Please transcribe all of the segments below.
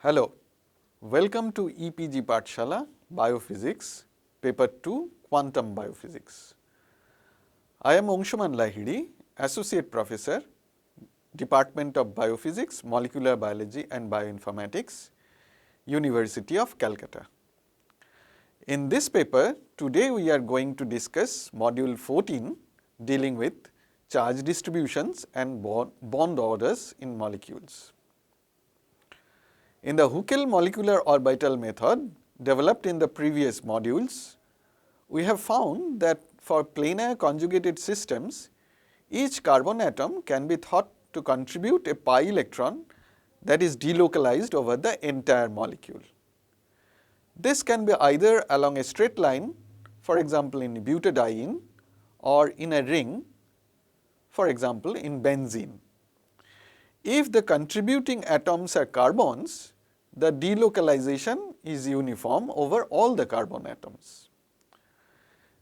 Hello, welcome to EPG Pathshala Biophysics, Paper 2 Quantum Biophysics. I am Angshuman Lahiri, Associate Professor, Department of Biophysics, Molecular Biology and Bioinformatics, University of Calcutta. In this paper, today we are going to discuss Module 14 dealing with charge distributions and bond orders in molecules. In the Huckel molecular orbital method developed in the previous modules, we have found that for planar conjugated systems, each carbon atom can be thought to contribute a pi electron that is delocalized over the entire molecule. This can be either along a straight line, for example in butadiene, or in a ring, for example in benzene. If the contributing atoms are carbons, the delocalization is uniform over all the carbon atoms.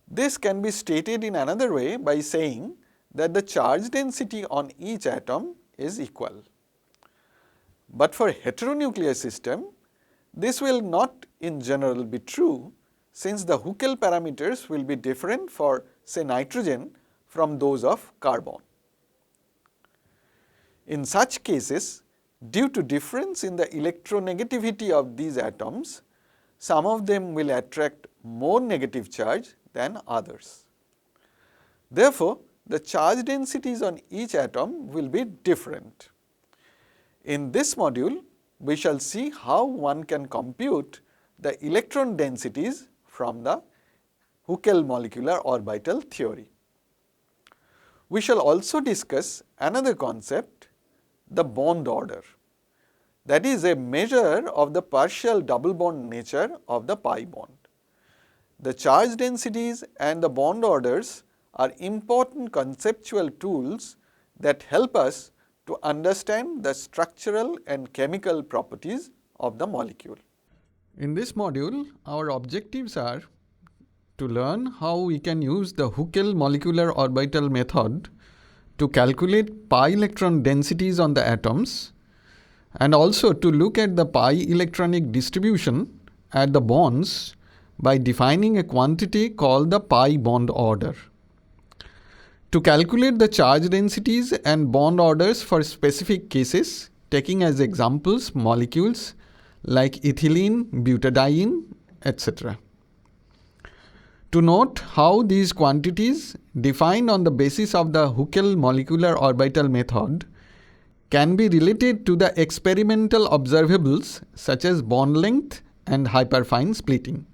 This can be stated in another way by saying that the charge density on each atom is equal. But for heteronuclear system, this will not in general be true, since the Huckel parameters will be different for, say, nitrogen from those of carbon. In such cases, due to difference in the electronegativity of these atoms, some of them will attract more negative charge than others. Therefore, the charge densities on each atom will be different. In this module, we shall see how one can compute the electron densities from the Huckel molecular orbital theory. We shall also discuss another concept, the bond order, that is a measure of the partial double bond nature of the pi bond. The charge densities and the bond orders are important conceptual tools that help us to understand the structural and chemical properties of the molecule. In this module, our objectives are to learn how we can use the Huckel molecular orbital method to calculate pi electron densities on the atoms, and also to look at the pi electronic distribution at the bonds by defining a quantity called the pi bond order. To calculate the charge densities and bond orders for specific cases, taking as examples molecules like ethylene, butadiene, etc. To note how these quantities defined on the basis of the Huckel molecular orbital method can be related to the experimental observables such as bond length and hyperfine splitting.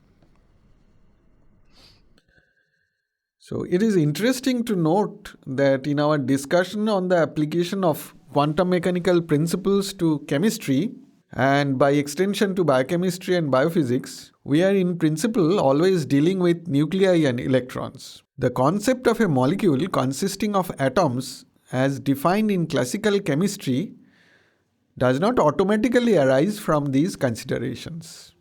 So it is interesting to note that in our discussion on the application of quantum mechanical principles to chemistry and by extension to biochemistry and biophysics, we are in principle always dealing with nuclei and electrons. The concept of a molecule consisting of atoms as defined in classical chemistry does not automatically arise from these considerations.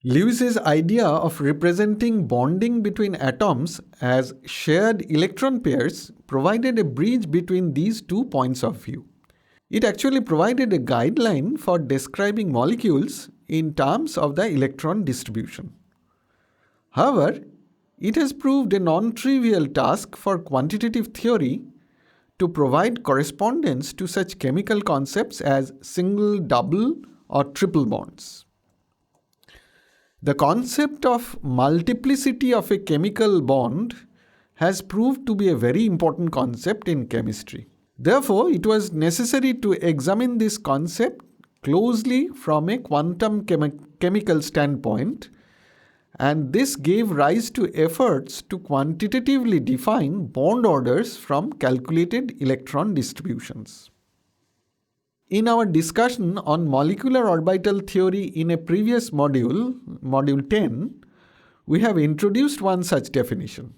Lewis's idea of representing bonding between atoms as shared electron pairs provided a bridge between these 2 points of view. It actually provided a guideline for describing molecules in terms of the electron distribution. However, it has proved a non-trivial task for quantitative theory to provide correspondence to such chemical concepts as single, double, or triple bonds. The concept of multiplicity of a chemical bond has proved to be a very important concept in chemistry. Therefore, it was necessary to examine this concept closely from a quantum chemical standpoint, and this gave rise to efforts to quantitatively define bond orders from calculated electron distributions. In our discussion on molecular orbital theory in a previous module, Module 10, we have introduced one such definition.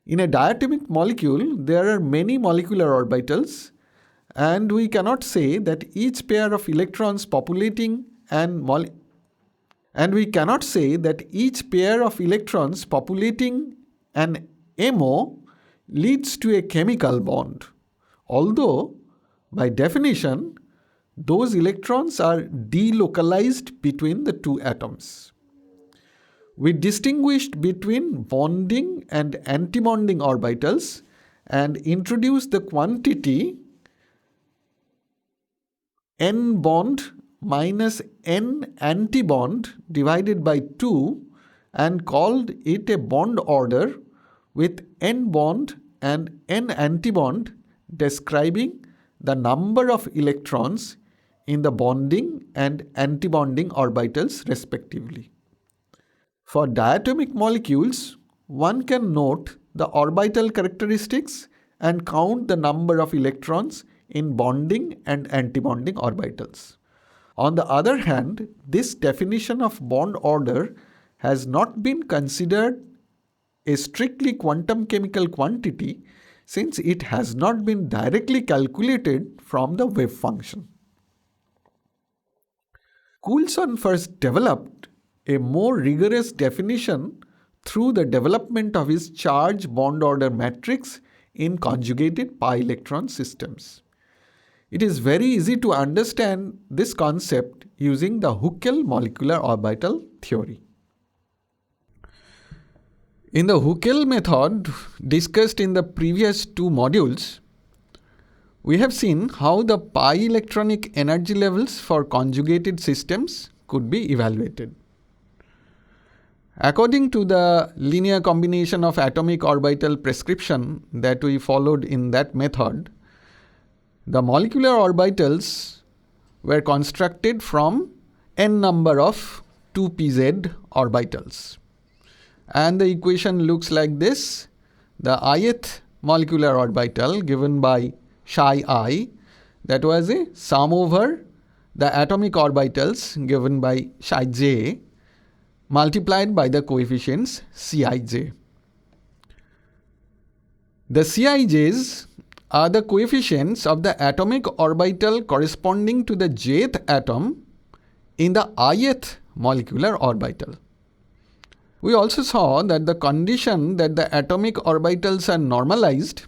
In a diatomic molecule, there are many molecular orbitals, and we cannot say that each pair of electrons populating an MO leads to a chemical bond, although by definition those electrons are delocalized between the two atoms. We distinguished between bonding and antibonding orbitals and introduced the quantity n bond minus n antibond divided by 2 and called it a bond order with n bond and n antibond describing the number of electrons in the bonding and antibonding orbitals respectively. For diatomic molecules, one can note the orbital characteristics and count the number of electrons in bonding and antibonding orbitals. On the other hand, this definition of bond order has not been considered a strictly quantum chemical quantity since it has not been directly calculated from the wave function. Coulson first developed a more rigorous definition through the development of his charge bond order matrix in conjugated pi electron systems. It is very easy to understand this concept using the Huckel molecular orbital theory. In the Huckel method discussed in the previous two modules, we have seen how the pi electronic energy levels for conjugated systems could be evaluated. According to the linear combination of atomic orbital prescription that we followed in that method, the molecular orbitals were constructed from n number of 2pz orbitals. And the equation looks like this. The ith molecular orbital given by psi I, that was a sum over the atomic orbitals given by psi j multiplied by the coefficients Cij. TheCij's are the coefficients of the atomic orbital corresponding to the jth atom in the ith molecular orbital. We also saw that the condition that the atomic orbitals are normalized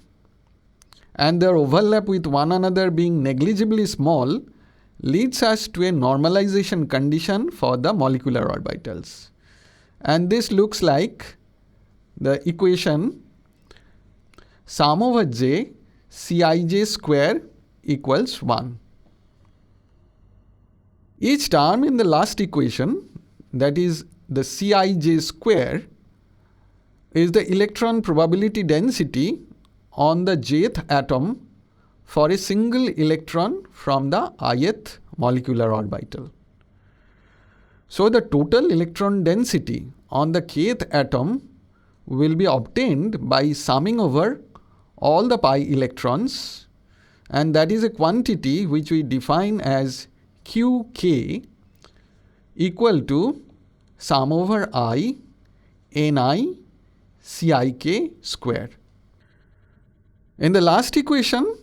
and their overlap with one another being negligibly small leads us to a normalization condition for the molecular orbitals. And this looks like the equation sum over j Cij square equals 1. Each term in the last equation, that is the Cij square, is the electron probability density on the jth atom for a single electron from the ith molecular orbital. So the total electron density on the kth atom will be obtained by summing over all the pi electrons, and that is a quantity which we define as Qk equal to sum over I Ni Cik square. In the last equation,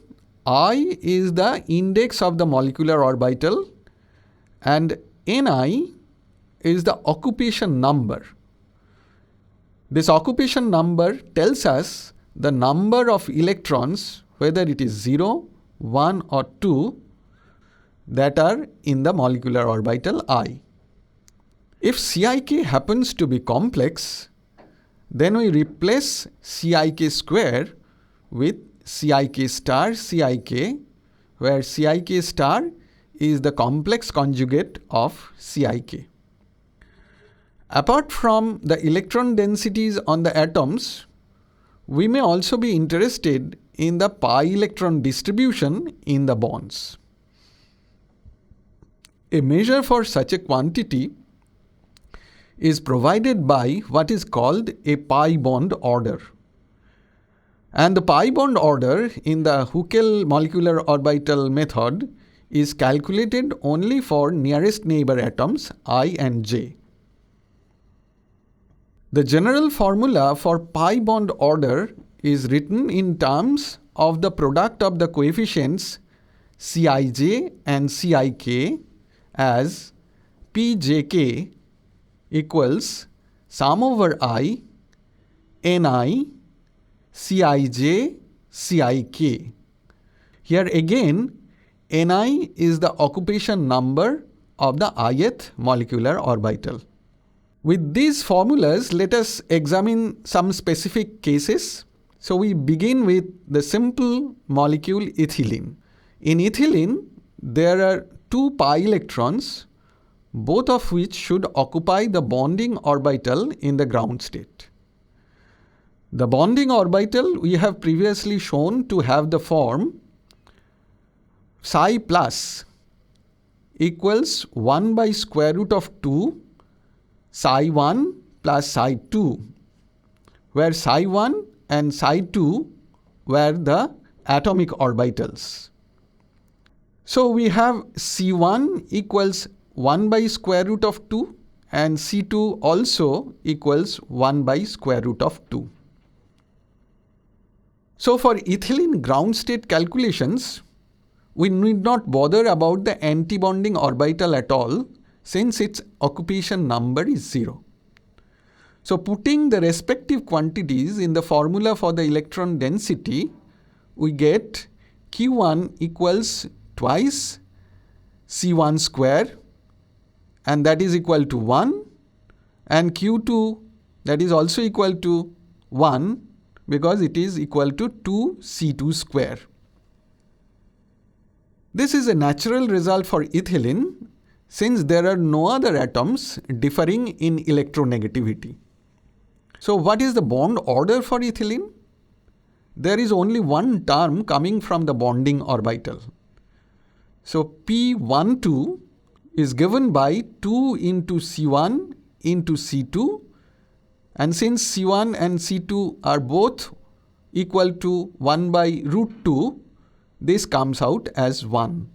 I is the index of the molecular orbital and Ni is the occupation number. This occupation number tells us the number of electrons, whether it is 0, 1 or 2, that are in the molecular orbital I. If Cik happens to be complex, then we replace Cik square with Cik star Cik, where Cik star is the complex conjugate of Cik. Apart from the electron densities on the atoms, we may also be interested in the pi electron distribution in the bonds. A measure for such a quantity is provided by what is called a pi bond order. And the pi bond order in the Huckel molecular orbital method is calculated only for nearest neighbor atoms I and j. The general formula for pi bond order is written in terms of the product of the coefficients Cij and Cik as Pjk equals sum over I Ni Cij Cik. Here again Ni is the occupation number of the ith molecular orbital. With these formulas, let us examine some specific cases. So we begin with the simple molecule ethylene. In ethylene, there are 2 pi electrons, both of which should occupy the bonding orbital in the ground state. The bonding orbital we have previously shown to have the form psi plus equals 1 by square root of 2 psi 1 plus psi 2, where psi 1 and psi 2 were the atomic orbitals. So we have C1 equals 1 by square root of 2 and C2 also equals 1 by square root of 2. So for ethylene ground state calculations, we need not bother about the antibonding orbital at all, since its occupation number is 0. So putting the respective quantities in the formula for the electron density, we get Q1 equals twice C1 square, and that is equal to 1, and Q2, that is also equal to 1 because it is equal to 2 C2 square. This is a natural result for ethylene since there are no other atoms differing in electronegativity. So what is the bond order for ethylene? There is only one term coming from the bonding orbital. So P12 is given by 2 into C1 into C2, and since C1 and C2 are both equal to 1 by root 2, this comes out as 1.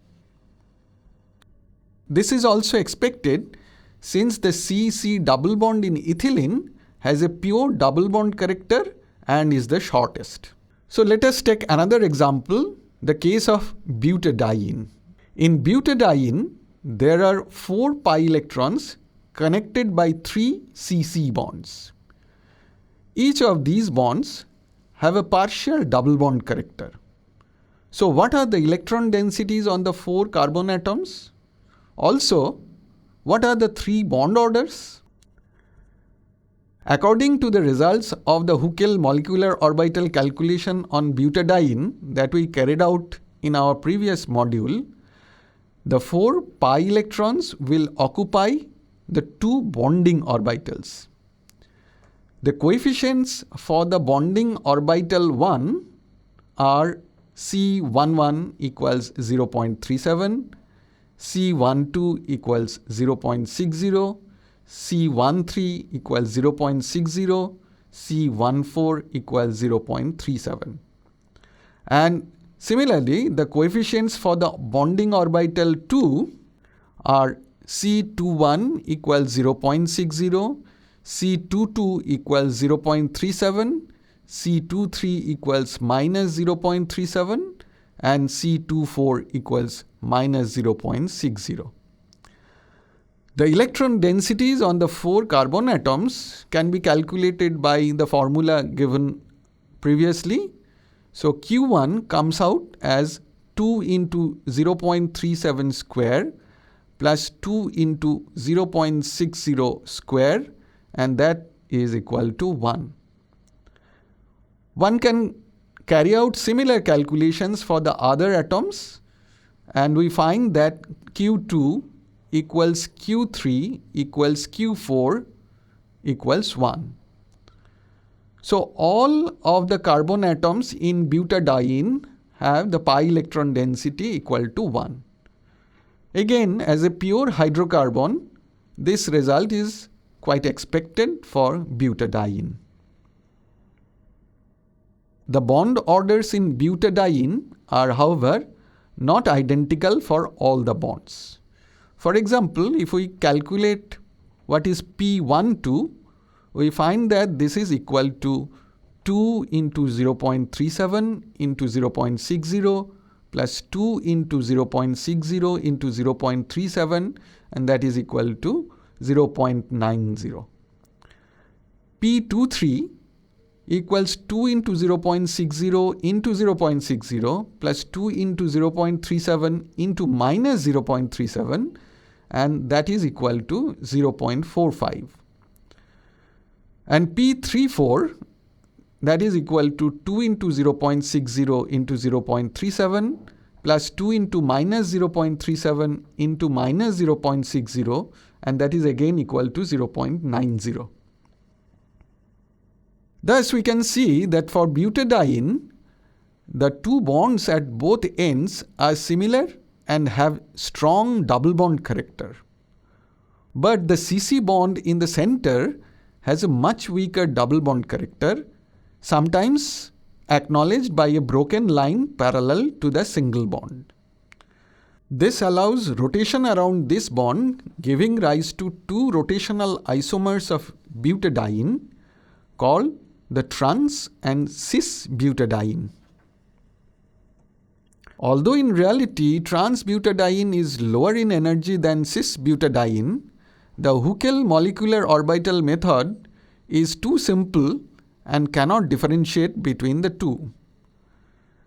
This is also expected since the C-C double bond in ethylene has a pure double bond character and is the shortest. So let us take another example, the case of butadiene. In butadiene, there are 4 pi electrons connected by 3 C-C bonds. Each of these bonds have a partial double bond character. So what are the electron densities on the 4 carbon atoms? Also, what are the 3 bond orders? According to the results of the Huckel molecular orbital calculation on butadiene that we carried out in our previous module, the 4 pi electrons will occupy the 2 bonding orbitals. The coefficients for the bonding orbital 1 are C11 equals 0.37, C12 equals 0.60, C13 equals 0.60, C14 equals 0.37. And similarly, the coefficients for the bonding orbital 2 are C21 equals 0.60, C22 equals 0.37, C23 equals minus 0.37, and C24 equals minus 0.60. The electron densities on the 4 carbon atoms can be calculated by the formula given previously. So Q1 comes out as 2 into 0.37 square plus 2 into 0.60 square, and that is equal to 1. One can carry out similar calculations for the other atoms, and we find that Q2 equals Q3 equals Q4 equals 1. So all of the carbon atoms in butadiene have the pi electron density equal to 1. Again, as a pure hydrocarbon, this result is quite expected for butadiene. The bond orders in butadiene are, however, not identical for all the bonds. For example, if we calculate what is P12, we find that this is equal to 2 into 0.37 into 0.60 plus 2 into 0.60 into 0.37, and that is equal to 0.90. P23 equals 2 into 0.60 into 0.60 plus 2 into 0.37 into minus 0.37, and that is equal to 0.45. And P34, that is equal to 2 into 0.60 into 0.37 plus 2 into minus 0.37 into minus 0.60, and that is again equal to 0.90. Thus, we can see that for butadiene, the two bonds at both ends are similar and have strong double bond character. But the CC bond in the center has a much weaker double bond character, sometimes acknowledged by a broken line parallel to the single bond. This allows rotation around this bond, giving rise to two rotational isomers of butadiene called the trans and cis butadiene. Although in reality trans butadiene is lower in energy than cis butadiene, the Huckel molecular orbital method is too simple and cannot differentiate between the two.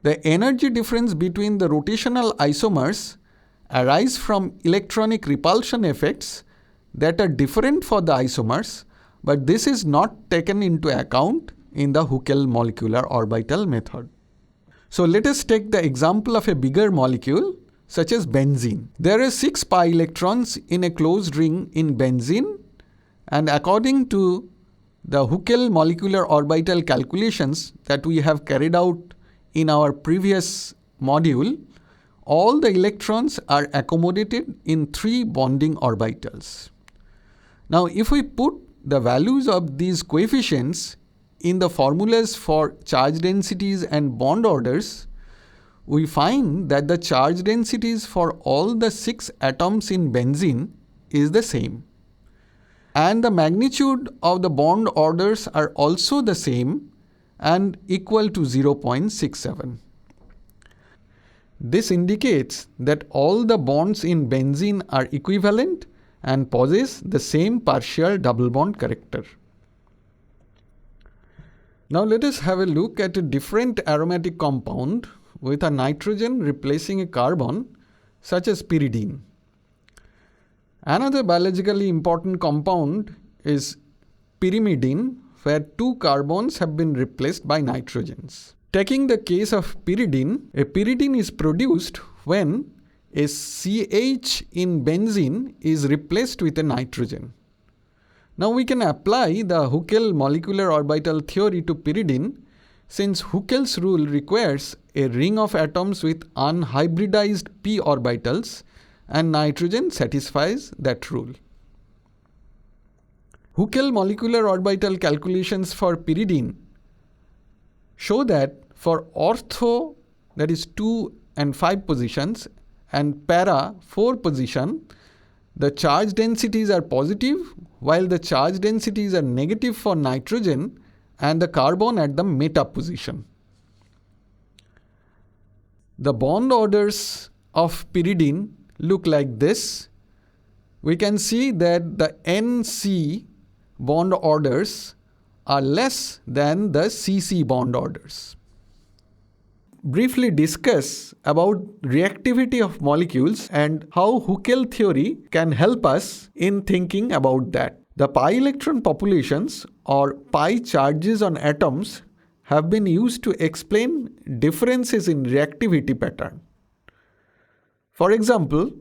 The energy difference between the rotational isomers arise from electronic repulsion effects that are different for the isomers, but this is not taken into account in the Huckel molecular orbital method. So let us take the example of a bigger molecule such as benzene. There are 6 pi electrons in a closed ring in benzene, and according to the Huckel molecular orbital calculations that we have carried out in our previous module, all the electrons are accommodated in 3 bonding orbitals. Now, if we put the values of these coefficients in the formulas for charge densities and bond orders, we find that the charge densities for all the 6 atoms in benzene is the same. And the magnitude of the bond orders are also the same and equal to 0.67. This indicates that all the bonds in benzene are equivalent and possess the same partial double bond character. Now let us have a look at a different aromatic compound with a nitrogen replacing a carbon, such as pyridine. Another biologically important compound is pyrimidine, where 2 carbons have been replaced by nitrogens. Taking the case of pyridine, a pyridine is produced when a CH in benzene is replaced with a nitrogen. Now we can apply the Huckel molecular orbital theory to pyridine, since Huckel's rule requires a ring of atoms with unhybridized p orbitals, and nitrogen satisfies that rule. Huckel molecular orbital calculations for pyridine show that for ortho, that is 2 and 5 positions, and para 4 position, the charge densities are positive, while the charge densities are negative for nitrogen and the carbon at the meta position. The bond orders of pyridine look like this. We can see that the NC bond orders are less than the CC bond orders. Briefly discuss about reactivity of molecules and how Huckel theory can help us in thinking about that. The pi electron populations or pi charges on atoms have been used to explain differences in reactivity pattern. For example,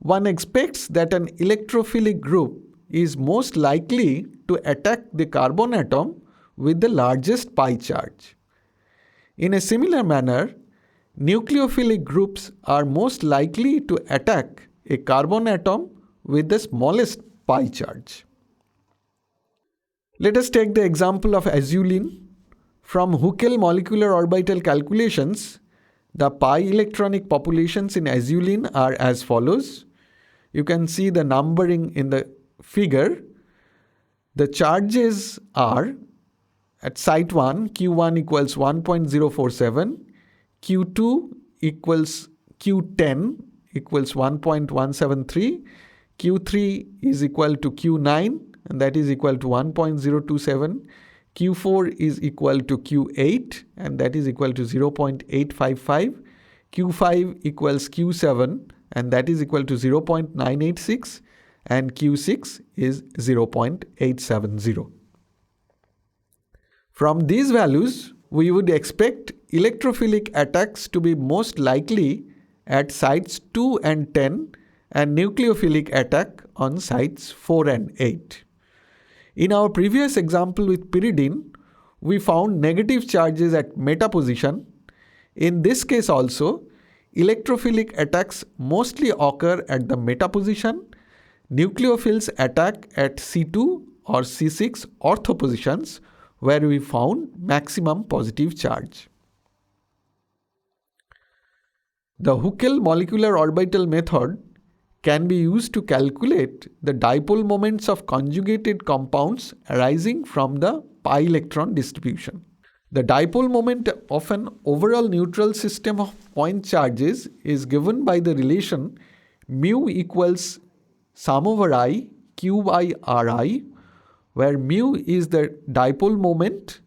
one expects that an electrophilic group is most likely to attack the carbon atom with the largest pi charge. In a similar manner, nucleophilic groups are most likely to attack a carbon atom with the smallest pi charge. Let us take the example of azulene. From Huckel molecular orbital calculations, the pi electronic populations in azulene are as follows. You can see the numbering in the figure. The charges are at site 1, Q1 equals 1.047, Q2 equals Q10 equals 1.173, Q3 is equal to Q9 and that is equal to 1.027, Q4 is equal to Q8 and that is equal to 0.855. Q5 equals Q7 and that is equal to 0.986 and Q6 is 0.870. From these values, we would expect electrophilic attacks to be most likely at sites 2 and 10 and nucleophilic attack on sites 4 and 8. In our previous example with pyridine, we found negative charges at meta position. In this case also, electrophilic attacks mostly occur at the meta position. Nucleophiles attack at C2 or C6 ortho positions where we found maximum positive charge. The Huckel molecular orbital method can be used to calculate the dipole moments of conjugated compounds arising from the pi electron distribution. The dipole moment of an overall neutral system of point charges is given by the relation mu equals sum over I q by Ri, where mu is the dipole moment,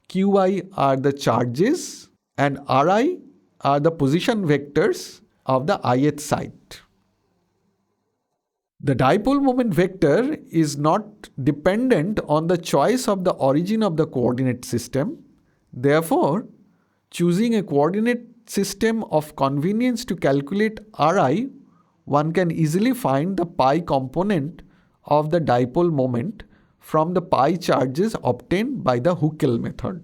qi are the charges, and Ri are the position vectors of the ith site. The dipole moment vector is not dependent on the choice of the origin of the coordinate system. Therefore, choosing a coordinate system of convenience to calculate Ri, one can easily find the pi component of the dipole moment from the pi charges obtained by the Huckel method.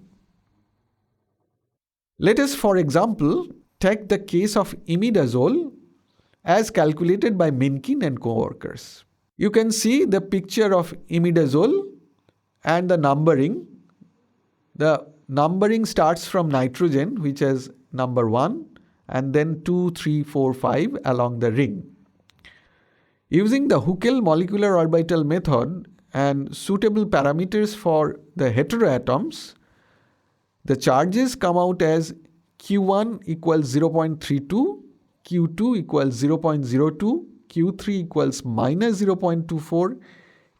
Let us, for example, take the case of imidazole as calculated by Minkin and co-workers. You can see the picture of imidazole and the numbering. The numbering starts from nitrogen, which is number 1, and then 2, 3, 4, 5 along the ring. Using the Huckel molecular orbital method and suitable parameters for the heteroatoms, the charges come out as Q1 equals 0.32, Q2 equals 0.02, Q3 equals minus 0.24,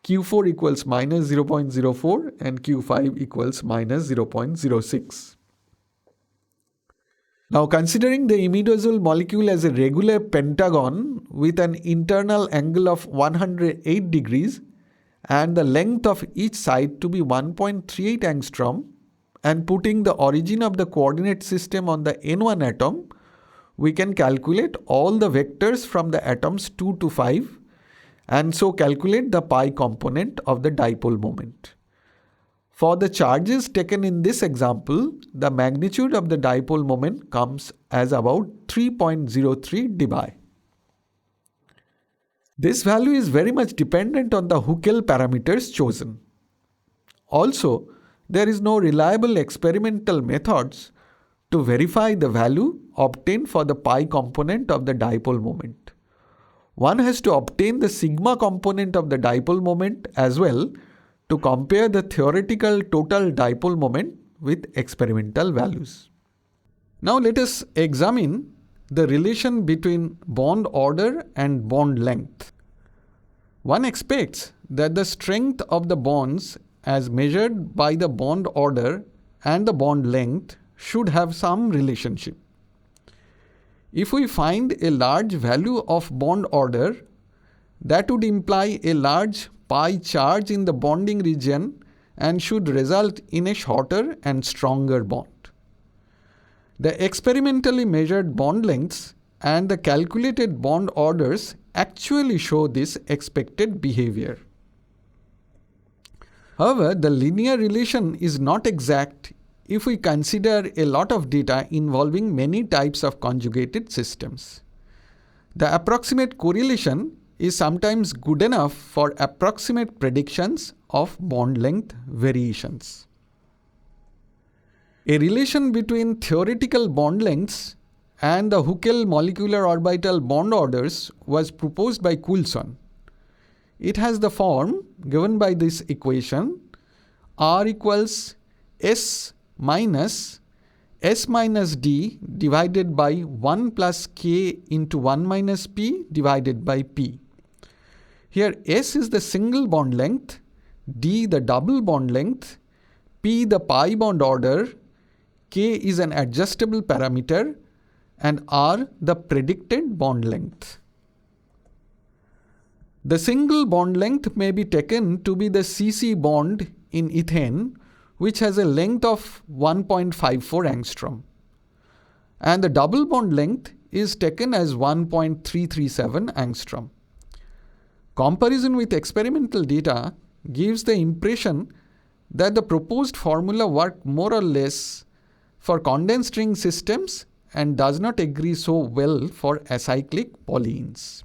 Q4 equals minus 0.04, and Q5 equals minus 0.06. Now, considering the imidazole molecule as a regular pentagon with an internal angle of 108 degrees and the length of each side to be 1.38 angstrom, and putting the origin of the coordinate system on the N1 atom, we can calculate all the vectors from the atoms 2 to 5 and so calculate the pi component of the dipole moment. For the charges taken in this example, the magnitude of the dipole moment comes as about 3.03 dBi. This value is very much dependent on the Huckel parameters chosen. Also, there is no reliable experimental methods to verify the value obtained for the pi component of the dipole moment. One has to obtain the sigma component of the dipole moment as well to compare the theoretical total dipole moment with experimental values. Now let us examine the relation between bond order and bond length. One expects that the strength of the bonds as measured by the bond order and the bond length should have some relationship. If we find a large value of bond order, that would imply a large pi charge in the bonding region and should result in a shorter and stronger bond. The experimentally measured bond lengths and the calculated bond orders actually show this expected behavior. However, the linear relation is not exact if we consider a lot of data involving many types of conjugated systems. The approximate correlation is sometimes good enough for approximate predictions of bond length variations. A relation between theoretical bond lengths and the Huckel molecular orbital bond orders was proposed by Coulson. It has the form given by this equation: R equals S minus D divided by 1 plus K into 1 minus P divided by P. Here S is the single bond length, D the double bond length, P the pi bond order, K is an adjustable parameter, and R the predicted bond length. The single bond length may be taken to be the CC bond in ethane, which has a length of 1.54 angstrom. And the double bond length is taken as 1.337 angstrom. Comparison with experimental data gives the impression that the proposed formula works more or less for condensed ring systems and does not agree so well for acyclic polyenes.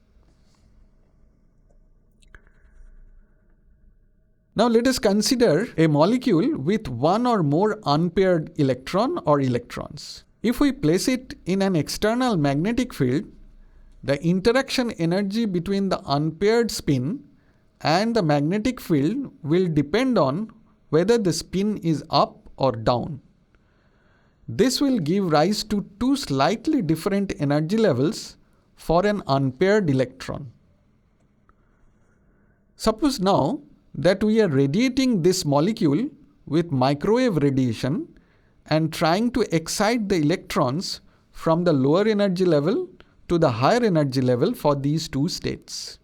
Now let us consider a molecule with one or more unpaired electron or electrons. If we place it in an external magnetic field, the interaction energy between the unpaired spin and the magnetic field will depend on whether the spin is up or down. This will give rise to two slightly different energy levels for an unpaired electron. Suppose now that we are radiating this molecule with microwave radiation and trying to excite the electrons from the lower energy level to the higher energy level for these two states.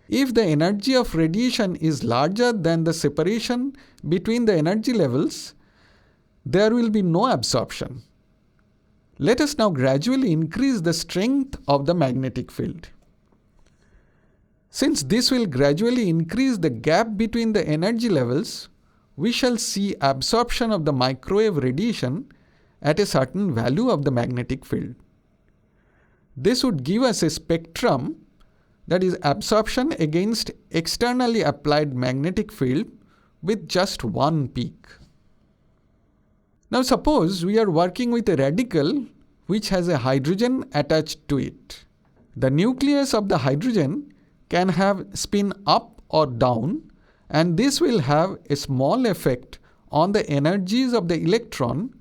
If the energy of radiation is larger than the separation between the energy levels, there will be no absorption. Let us now gradually increase the strength of the magnetic field. Since this will gradually increase the gap between the energy levels, we shall see absorption of the microwave radiation at a certain value of the magnetic field. This would give us a spectrum, that is absorption against externally applied magnetic field with just one peak. Now suppose we are working with a radical which has a hydrogen attached to it. The nucleus of the hydrogen can have spin up or down, and this will have a small effect on the energies of the electron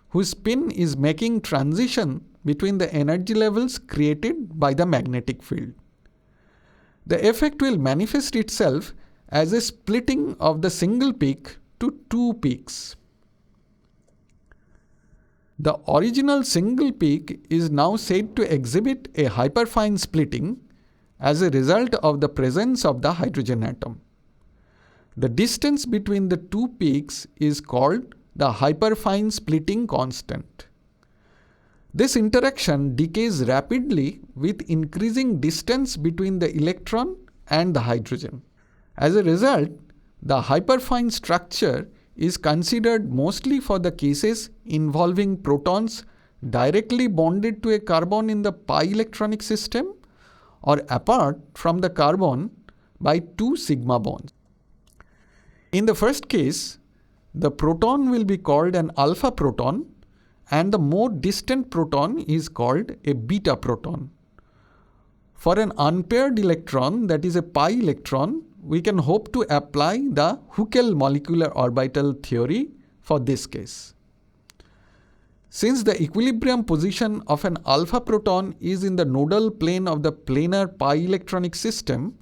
whose spin is making transition between the energy levels created by the magnetic field. The effect will manifest itself as a splitting of the single peak to two peaks. The original single peak is now said to exhibit a hyperfine splitting as a result of the presence of the hydrogen atom. The distance between the two peaks is called the hyperfine splitting constant. This interaction decays rapidly with increasing distance between the electron and the hydrogen. As a result, the hyperfine structure is considered mostly for the cases involving protons directly bonded to a carbon in the pi electronic system or apart from the carbon by two sigma bonds. In the first case, the proton will be called an alpha proton and the more distant proton is called a beta proton. For an unpaired electron, that is a pi electron, we can hope to apply the Huckel molecular orbital theory for this case. Since the equilibrium position of an alpha proton is in the nodal plane of the planar pi electronic system,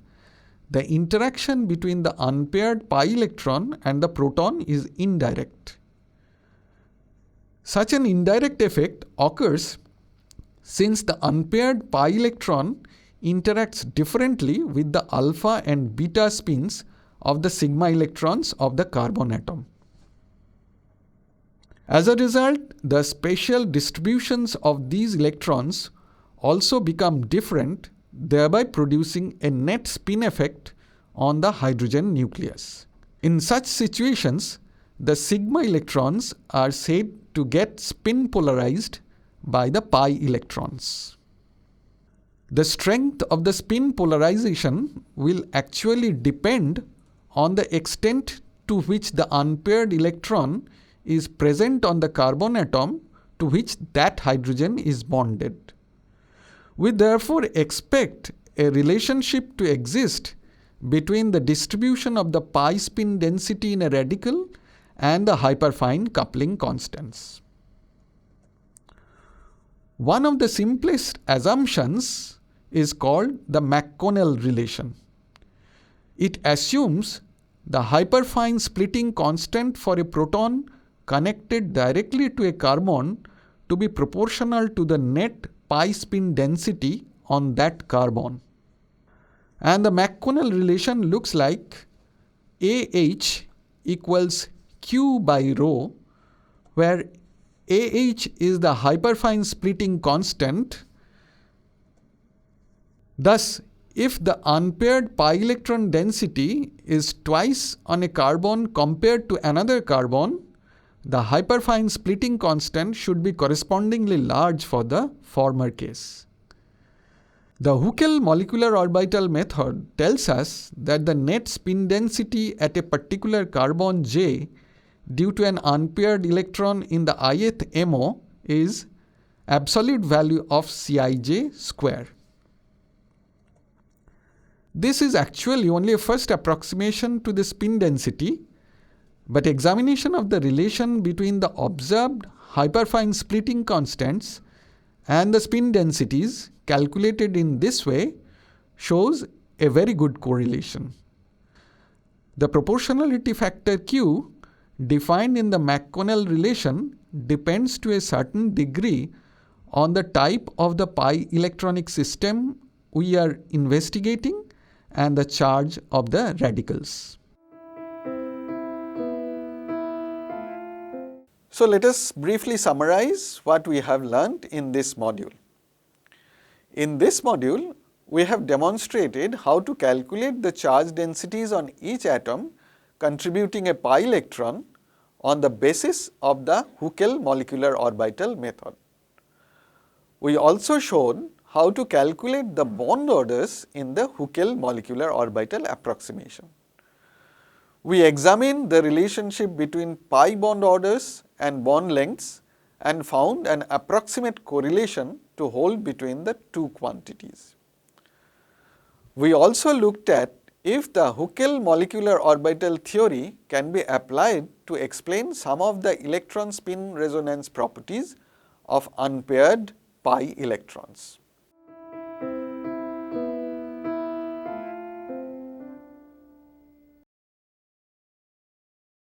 the interaction between the unpaired pi electron and the proton is indirect. Such an indirect effect occurs since the unpaired pi electron interacts differently with the alpha and beta spins of the sigma electrons of the carbon atom. As a result, the spatial distributions of these electrons also become different, thereby producing a net spin effect on the hydrogen nucleus. In such situations, the sigma electrons are said to get spin polarized by the pi electrons. The strength of the spin polarization will actually depend on the extent to which the unpaired electron is present on the carbon atom to which that hydrogen is bonded. We therefore expect a relationship to exist between the distribution of the pi spin density in a radical and the hyperfine coupling constants. One of the simplest assumptions is called the McConnell relation. It assumes the hyperfine splitting constant for a proton connected directly to a carbon to be proportional to the net pi spin density on that carbon. And the McConnell relation looks like AH equals Q by rho, where AH is the hyperfine splitting constant. Thus, if the unpaired pi electron density is twice on a carbon compared to another carbon, the hyperfine splitting constant should be correspondingly large for the former case. The Huckel molecular orbital method tells us that the net spin density at a particular carbon J due to an unpaired electron in the ith MO is absolute value of Cij square. This is actually only a first approximation to the spin density, but examination of the relation between the observed hyperfine splitting constants and the spin densities calculated in this way shows a very good correlation. The proportionality factor Q defined in the McConnell relation depends to a certain degree on the type of the pi electronic system we are investigating and the charge of the radicals. So let us briefly summarize what we have learnt in this module. In this module, we have demonstrated how to calculate the charge densities on each atom contributing a pi electron on the basis of the Huckel molecular orbital method. We also showed how to calculate the bond orders in the Huckel molecular orbital approximation. We examined the relationship between pi bond orders and bond lengths and found an approximate correlation to hold between the two quantities. We also looked at if the Huckel molecular orbital theory can be applied to explain some of the electron spin resonance properties of unpaired pi electrons.